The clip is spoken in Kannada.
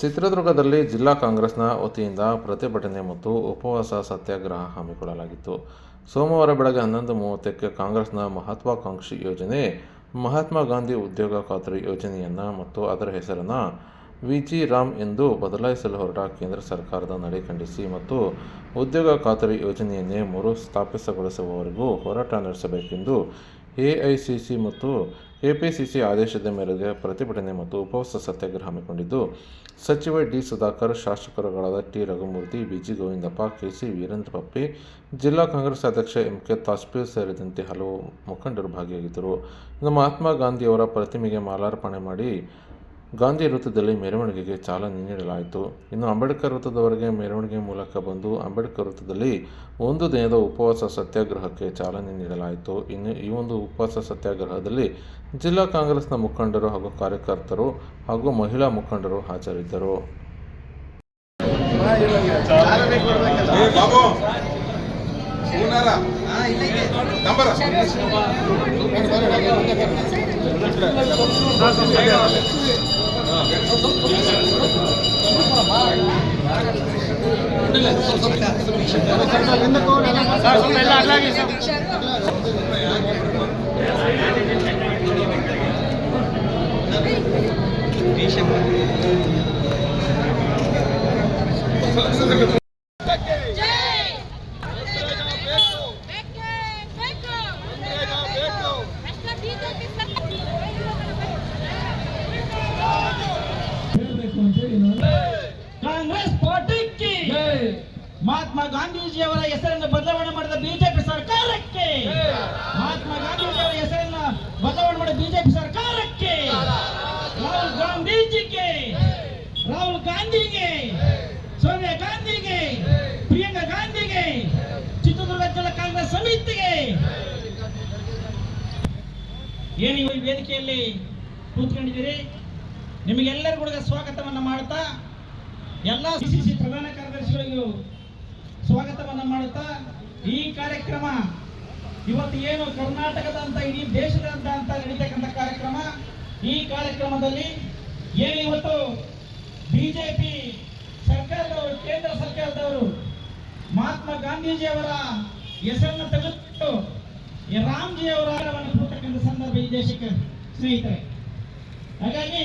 ಚಿತ್ರದುರ್ಗದಲ್ಲಿ ಜಿಲ್ಲಾ ಕಾಂಗ್ರೆಸ್ನ ವತಿಯಿಂದ ಪ್ರತಿಭಟನೆ ಮತ್ತು ಉಪವಾಸ ಸತ್ಯಾಗ್ರಹ ಹಮ್ಮಿಕೊಳ್ಳಲಾಗಿತ್ತು. ಸೋಮವಾರ ಬೆಳಗ್ಗೆ 11:30ಕ್ಕೆ ಕಾಂಗ್ರೆಸ್ನ ಮಹತ್ವಾಕಾಂಕ್ಷಿ ಯೋಜನೆ ಮಹಾತ್ಮ ಗಾಂಧಿ ಉದ್ಯೋಗ ಖಾತ್ರಿ ಯೋಜನೆಯನ್ನು ಮತ್ತು ಅದರ ಹೆಸರನ್ನು ವಿಜಿ ರಾಮ್ ಎಂದು ಬದಲಾಯಿಸಲು ಹೊರಟ ಕೇಂದ್ರ ಸರ್ಕಾರದ ನಡೆ ಖಂಡಿಸಿ ಮತ್ತು ಉದ್ಯೋಗ ಖಾತರಿ ಯೋಜನೆಯನ್ನೇ ಮರು ಸ್ಥಾಪಿತಗೊಳಿಸುವವರೆಗೂ ಹೋರಾಟ ನಡೆಸಬೇಕೆಂದು ಎಐಸಿಸಿ ಮತ್ತು ಕೆಪಿಸಿಸಿ ಆದೇಶದ ಮೇರೆಗೆ ಪ್ರತಿಭಟನೆ ಮತ್ತು ಉಪವಾಸ ಸತ್ಯಾಗ್ರಹ ಹಮ್ಮಿಕೊಂಡಿದ್ದು, ಸಚಿವ ಡಿ. ಸುಧಾಕರ್, ಶಾಸಕರುಗಳಾದ T. Raghumurthy, BG Govindappa, KC Veerendra Puppy, ಜಿಲ್ಲಾ ಕಾಂಗ್ರೆಸ್ ಅಧ್ಯಕ್ಷ ಎಂಕೆ ತಾಜ್ಫೀರ್ ಸೇರಿದಂತೆ ಹಲವು ಮುಖಂಡರು ಭಾಗಿಯಾಗಿದ್ದರು. ಇನ್ನು ಮಹಾತ್ಮ ಗಾಂಧಿಯವರ ಪ್ರತಿಮೆಗೆ ಮಾಲಾರ್ಪಣೆ ಮಾಡಿ ಗಾಂಧಿ ವೃತ್ತದಲ್ಲಿ ಮೆರವಣಿಗೆಗೆ ಚಾಲನೆ ನೀಡಲಾಯಿತು. ಇನ್ನು ಅಂಬೇಡ್ಕರ್ ವೃತ್ತದವರೆಗೆ ಮೆರವಣಿಗೆ ಮೂಲಕ ಬಂದು ಅಂಬೇಡ್ಕರ್ ವೃತ್ತದಲ್ಲಿ ಒಂದು ದಿನದ ಉಪವಾಸ ಸತ್ಯಾಗ್ರಹಕ್ಕೆ ಚಾಲನೆ ನೀಡಲಾಯಿತು. ಇನ್ನು ಈ ಒಂದು ಉಪವಾಸ ಸತ್ಯಾಗ್ರಹದಲ್ಲಿ ಜಿಲ್ಲಾ ಕಾಂಗ್ರೆಸ್ನ ಮುಖಂಡರು ಹಾಗೂ ಕಾರ್ಯಕರ್ತರು ಹಾಗೂ ಮಹಿಳಾ ಮುಖಂಡರು ಹಾಜರಿದ್ದರು. ಕಾಂಗ್ರೆಸ್ ಪಾರ್ಟಿಗೆ ಮಹಾತ್ಮ ಗಾಂಧೀಜಿಯವರ ಹೆಸರನ್ನು ಬದಲಾವಣೆ ಮಾಡಿದ ಬಿಜೆಪಿ ಸರ್ಕಾರಕ್ಕೆ, ಮಹಾತ್ಮ ಗಾಂಧೀಜಿಯವರ ಹೆಸರನ್ನ ಬದಲಾವಣೆ ಮಾಡಿದ ಬಿಜೆಪಿ ಸರ್ಕಾರಕ್ಕೆ, ರಾಹುಲ್ ಗಾಂಧೀಜಿಗೆ, ರಾಹುಲ್ ಗಾಂಧಿಗೆ, ಸೋನಿಯಾ ಗಾಂಧಿಗೆ, ಪ್ರಿಯಾಂಕಾ ಗಾಂಧಿಗೆ, ಚಿತ್ರದುರ್ಗ ಜಿಲ್ಲಾ ಕಾಂಗ್ರೆಸ್ ಸಮಿತಿಗೆ ಏನು ಈ ವೇದಿಕೆಯಲ್ಲಿ ಕೂತ್ಕೊಂಡಿದ್ದೀರಿ, ನಿಮಗೆಲ್ಲರಿಗೂ ಕೂಡ ಸ್ವಾಗತವನ್ನ ಮಾಡ್ತಾ ಎಲ್ಲ ಸಿಸಿಸಿ ಪ್ರಧಾನ ಕಾರ್ಯದರ್ಶಿಗಳಿಗೂ ಸ್ವಾಗತವನ್ನ ಮಾಡುತ್ತಾ ಈ ಕಾರ್ಯಕ್ರಮ ಇವತ್ತು ಏನು ಕರ್ನಾಟಕದಂತ ಇಡೀ ದೇಶದಂತ ಅಂತ ನಡೀತಕ್ಕಂಥ ಕಾರ್ಯಕ್ರಮ, ಈ ಕಾರ್ಯಕ್ರಮದಲ್ಲಿ ಏನು ಇವತ್ತು ಬಿಜೆಪಿ ಸರ್ಕಾರದವರು, ಕೇಂದ್ರ ಸರ್ಕಾರದವರು ಮಹಾತ್ಮ ಗಾಂಧೀಜಿಯವರ ಹೆಸರನ್ನು ತೆಗೆದುಕೊಂಡು ರಾಮ್ಜಿ ಅವರ ಕೊಡ್ತಕ್ಕಂಥ ಸಂದರ್ಭ ಈ ದೇಶಕ್ಕೆ ಸ್ನೇಹಿತರೆ. ಹಾಗಾಗಿ